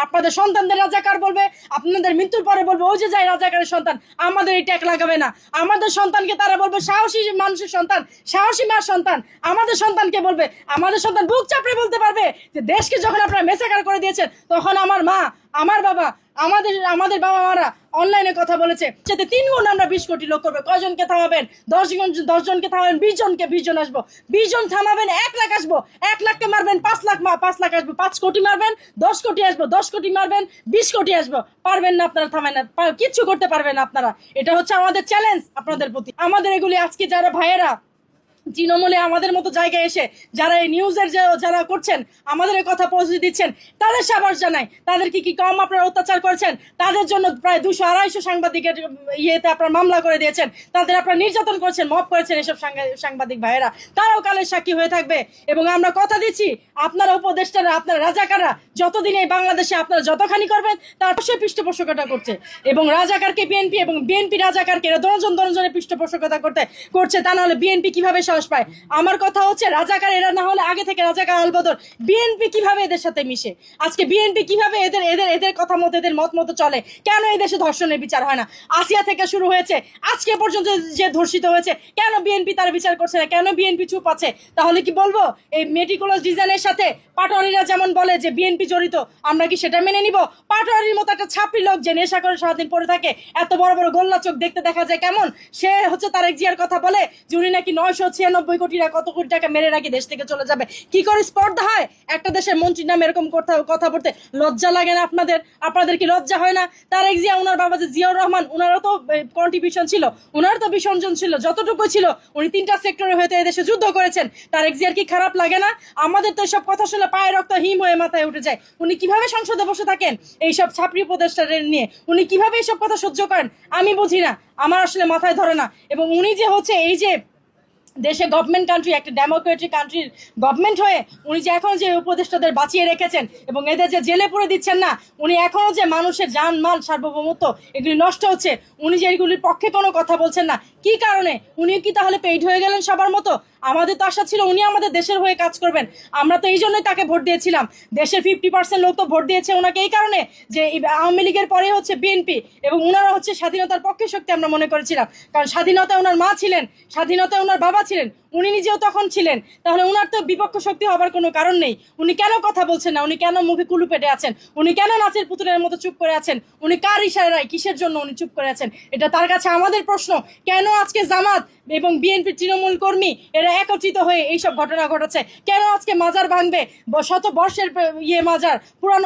আপনাদের সন্তানদের রাজাকার বলবে, আপনাদের মৃত্যুর পরে বলবে ওই যে যায় রাজাকারের সন্তান, আমাদের এই ট্যাগ লাগাবে না। আমাদের সন্তানকে তারা বলবে সাহসী মানুষের সন্তান, সাহসী মার সন্তান। আমাদের সন্তানকে বলবে, আমাদের সন্তান বুক চাপড়ে বলতে পারবে যে দেশকে যখন আপনারা মেসাকার করে দিয়েছেন তখন আমার মা, আমার বাবা, আমাদের আমাদের বাবা মারা অনলাইনে কথা বলেছে যাতে 3 গুণ আমরা 20 কোটি লোক করবে। কয়জনকে থামাবেন? 10 জনকে থামাবেন, 20 জনকে, 20 জন আসবো, 20 জন থামাবেন, 1 লাখ আসবো, 1 লাখকে মারবেন 5 লাখ, 5 লাখ আসবো, 5 কোটি মারবেন 10 কোটি আসবো, 10 কোটি মারবেন 20 কোটি আসবো। পারবেন না আপনারা, থামেন না, কিচ্ছু করতে পারবেন না আপনারা। এটা হচ্ছে আমাদের চ্যালেঞ্জ আপনাদের প্রতি। আমাদের এগুলি আজকে যারা ভাইয়েরা তৃণমূলে আমাদের মতো জায়গায় এসে যারা এই নিউজের যারা করছেন, আমাদের কথা পৌঁছে দিচ্ছেন, তাদের সাবাস জানাই। তাদের কি কম আপনারা অত্যাচার করেছেন? তাদের জন্য প্রায় 200-250 সাংবাদিকের ইয়েতে আপনারা মামলা করে দিয়েছেন, তাদের আপনারা নির্যাতন করেছেন, মব করেছেন। এসব সাংবাদিক ভাইয়েরা তারাও কালের সাক্ষী হয়ে থাকবে। এবং আমরা কথা দিচ্ছি, আপনারা উপদেষ্টারা, আপনারা রাজাকাররা যতদিন এই বাংলাদেশে আপনারা যতখানি করবেন তার অবশ্যই পৃষ্ঠপোষকতা করছে। এবং রাজাকারকে বিএনপি এবং বিএনপি রাজাকারকে এরা দশজনের পৃষ্ঠপোষকতা করছে। তা নাহলে বিএনপি কিভাবে সাহস পায়? আমার কথা হচ্ছে রাজাকার এরা না হলে আগে থেকে রাজাকার আলবদর, বিএনপি কিভাবে এদের সাথে মিশে? আজকে বিএনপি কিভাবে এদের কথা মতো, এদের মত মতো চলে? কেন এই দেশে ধর্ষণের বিচার হয় না? আসিয়া থেকে শুরু হয়েছে আজকে পর্যন্ত যে ধর্ষিত হয়েছে, কেন বিএনপি তার বিচার করছে না? কেন বিএনপি চুপ আছে? তাহলে কি বলবো এই মেটিকুলাস ডিজাইনের সাথে পাটোয়ারিরা যেমন বলে যে বিএনপি জড়িত, আমরা কি সেটা মেনে নিব? পাটোয়ারির মতো একটা ছাপড়ি লোক যে নেশা করে সারাদিন পড়ে থাকে, এত বড় বড় গোল্লা চোখ দেখতে দেখা যায় কেমন, সে হচ্ছে তারেক জিয়ার কথা বলে যে উনি নাকি 996 কোটি টাকা, কত কোটি টাকা মেরে নাকি দেশ থেকে চলে যাবে। কি করে স্পর্ধা হয় একটা দেশের মন্ত্রীর নামে এরকম কথা বলতে? লজ্জা লাগে না আপনাদের? আপনাদের কি লজ্জা হয় না? তারেক জিয়া, ওনার বাবা যে জিয়াউর রহমান, ওনারও তো কন্ট্রিবিউশন ছিল, ওনারও তো বিসর্জন ছিল, যতটুকু ছিল। উনি 3টা সেক্টরে হয়তো এদেশে যুদ্ধ করেছেন। তারেক জিয়ার কি খারাপ লাগে না? আমাদের তো এসব কথা শুনে পায়ে রক্ত হিম হয়ে মাথায় উঠে যায়। উনি কিভাবে সংসদে বসে থাকেন এইসব ছাপড়ি উপদেষ্টাদের নিয়ে? উনি কিভাবে এইসব কথা সহ্য করেন? আমি বুঝি না, আমার আসলে মাথায় ধরে না। এবং উনি যে হচ্ছে এই যে দেশে গভর্নমেন্ট কান্ট্রি, একটা ডেমোক্রেটিক কান্ট্রির গভর্নমেন্ট হয়ে উনি যে এখন যে উপদেষ্টাদের বাঁচিয়ে রেখেছেন এবং এদের যে জেলে পুরে দিচ্ছেন না, উনি এখনও যে মানুষের জান মাল সার্বভৌমত্ব এগুলি নষ্ট হচ্ছে, উনি যে এগুলির পক্ষে কোনো কথা বলছেন না, কি কারণে? উনি কি তাহলে পেইড হয়ে গেলেন সবার মতো? আমাদের তো আশা ছিল উনি আমাদের দেশের হয়ে কাজ করবেন। আমরা তো এই জন্যই তাকে ভোট দিয়েছিলাম। দেশের 50% লোক তো ভোট দিয়েছে ওনাকে এই কারণে যে আওয়ামী লীগের পরে হচ্ছে বিএনপি এবং ওনারা হচ্ছে স্বাধীনতার পক্ষে শক্তি আমরা মনে করেছিলাম। কারণ স্বাধীনতা ওনার মা ছিলেন, স্বাধীনতা ওনার বাবা ছিলেন, উনি নিজেও তখন ছিলেন। তাহলে ওনার তো বিপক্ষ শক্তি হবার কোনো কারণ নেই। উনি কেন কথা বলছেন না? উনি কেন মুখে কুলু পেটে আছেন? উনি কেন নাচের পুতুলের মতো চুপ করে আছেন? উনি কার ইশারায়, কিসের জন্য উনি চুপ করে আছেন? এটা তার কাছে আমাদের প্রশ্ন। কেন আজকে জামাত এবং বিএনপি তৃণমূল কর্মী এরা একত্রিত হয়ে এইসব ঘটনা ঘটেছে? কেন আজকে মাজার ভাঙবে? শত বর্ষের মাজার, পুরানো